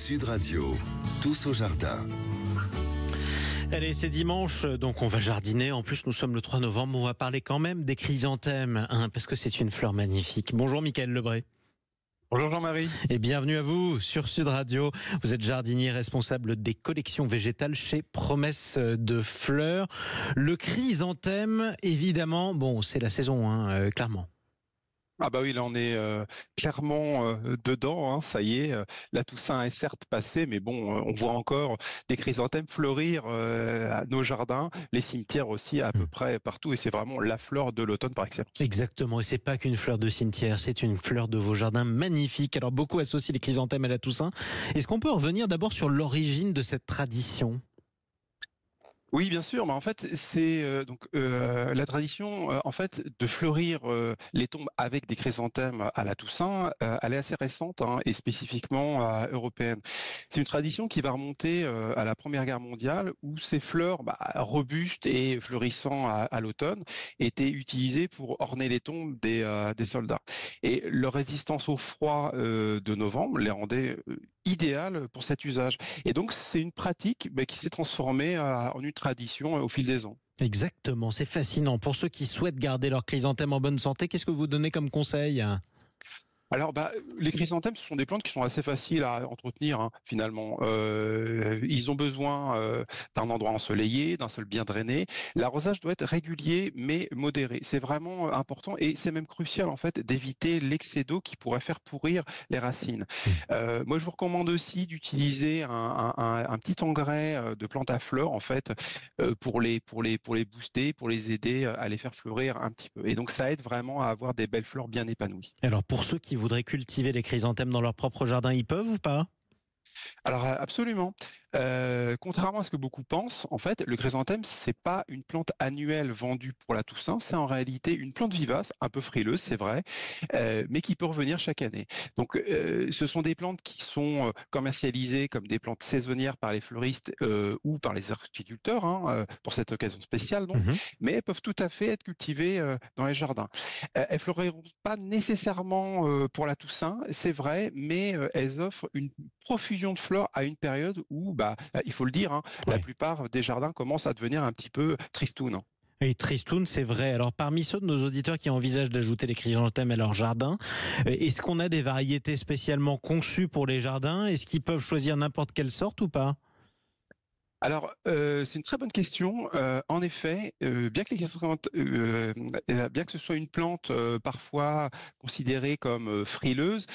Sud Radio, tous au jardin. Allez, c'est dimanche, donc on va jardiner. En plus, nous sommes le 3 novembre, on va parler quand même des chrysanthèmes, parce que c'est une fleur magnifique. Bonjour Mickaël Lebré. Bonjour Jean-Marie. Et bienvenue à vous sur Sud Radio. Vous êtes jardinier responsable des collections végétales chez Promesse de Fleurs. Le chrysanthème, évidemment, bon, c'est la saison, clairement. Ah bah oui, là on est clairement dedans, ça y est, la Toussaint est certes passée, mais bon, on voit encore des chrysanthèmes fleurir à nos jardins, les cimetières aussi à peu près partout, et c'est vraiment la fleur de l'automne par excellence. Exactement, et c'est pas qu'une fleur de cimetière, c'est une fleur de vos jardins magnifique. Alors beaucoup associent les chrysanthèmes à la Toussaint. Est-ce qu'on peut revenir d'abord sur l'origine de cette tradition ? Oui, bien sûr, mais en fait, c'est la tradition en fait de fleurir les tombes avec des chrysanthèmes à la Toussaint, elle est assez récente et spécifiquement européenne. C'est une tradition qui va remonter à la Première Guerre mondiale où ces fleurs robustes et fleurissant à l'automne étaient utilisées pour orner les tombes des soldats. Et leur résistance au froid de novembre les rendait idéales pour cet usage. Et donc, c'est une pratique qui s'est transformée en une tradition au fil des ans. Exactement, c'est fascinant. Pour ceux qui souhaitent garder leur chrysanthème en bonne santé, qu'est-ce que vous donnez comme conseil ? Alors, les chrysanthèmes, ce sont des plantes qui sont assez faciles à entretenir, finalement. Ils ont besoin d'un endroit ensoleillé, d'un sol bien drainé. L'arrosage doit être régulier, mais modéré. C'est vraiment important et c'est même crucial, en fait, d'éviter l'excès d'eau qui pourrait faire pourrir les racines. Moi, je vous recommande aussi d'utiliser un petit engrais de plantes à fleurs, en fait, pour les booster, pour les aider à les faire fleurir un petit peu. Et donc, ça aide vraiment à avoir des belles fleurs bien épanouies. Alors, pour ceux qui voudraient cultiver les chrysanthèmes dans leur propre jardin, ils peuvent ou pas ? Alors absolument. Contrairement à ce que beaucoup pensent, en fait, le chrysanthème, c'est pas une plante annuelle vendue pour la Toussaint, c'est en réalité une plante vivace, un peu frileuse, c'est vrai, mais qui peut revenir chaque année. Donc, ce sont des plantes qui sont commercialisées comme des plantes saisonnières par les fleuristes ou par les horticulteurs, pour cette occasion spéciale, donc, mais elles peuvent tout à fait être cultivées dans les jardins. Elles fleuriront pas nécessairement pour la Toussaint, c'est vrai, mais elles offrent une profusion de fleurs à une période où, il faut le dire, la plupart des jardins commencent à devenir un petit peu tristounes. Et tristoun, c'est vrai. Alors, parmi ceux de nos auditeurs qui envisagent d'ajouter les chrysanthèmes à leur jardin, est-ce qu'on a des variétés spécialement conçues pour les jardins ? Est-ce qu'ils peuvent choisir n'importe quelle sorte ou pas ? Alors, c'est une très bonne question. En effet, bien que ce soit une plante parfois considérée comme frileuse,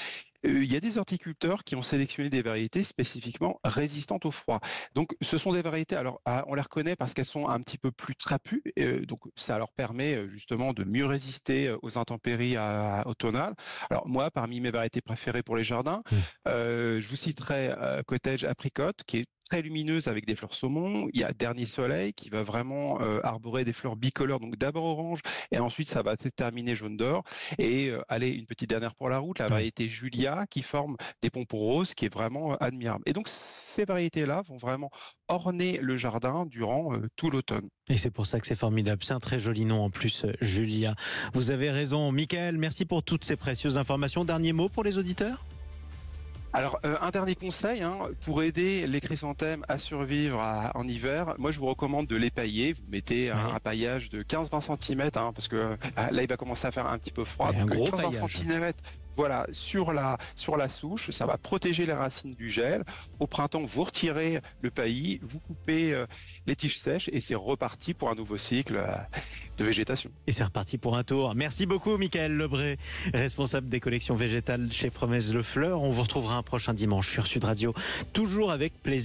il y a des horticulteurs qui ont sélectionné des variétés spécifiquement résistantes au froid. Donc, ce sont des variétés, alors on les reconnaît parce qu'elles sont un petit peu plus trapues, donc ça leur permet justement de mieux résister aux intempéries automnales. Alors moi, parmi mes variétés préférées pour les jardins, je vous citerai Cottage Apricot, qui est très lumineuse avec des fleurs saumon. Il y a Dernier Soleil qui va vraiment arborer des fleurs bicolores, donc d'abord orange et ensuite ça va se terminer jaune d'or. Et allez, une petite dernière pour la route, la variété Julia qui forme des pompons roses, qui est vraiment admirable. Et donc ces variétés-là vont vraiment orner le jardin durant tout l'automne. Et c'est pour ça que c'est formidable. C'est un très joli nom en plus, Julia. Vous avez raison. Mickaël, merci pour toutes ces précieuses informations. Dernier mot pour les auditeurs ? Alors, un dernier conseil, pour aider les chrysanthèmes à survivre en hiver, moi je vous recommande de les pailler. Vous mettez un paillage de 15-20 cm, parce que là il va commencer à faire un petit peu froid. Un gros 15-20 paillage. cm, voilà, sur la souche, ça va protéger les racines du gel. Au printemps, vous retirez le paillis, vous coupez les tiges sèches et c'est reparti pour un nouveau cycle de végétation. Et c'est reparti pour un tour. Merci beaucoup Mickaël Lebré, responsable des collections végétales chez Promesse de Fleurs. On vous retrouvera un prochain dimanche sur Sud Radio, toujours avec plaisir.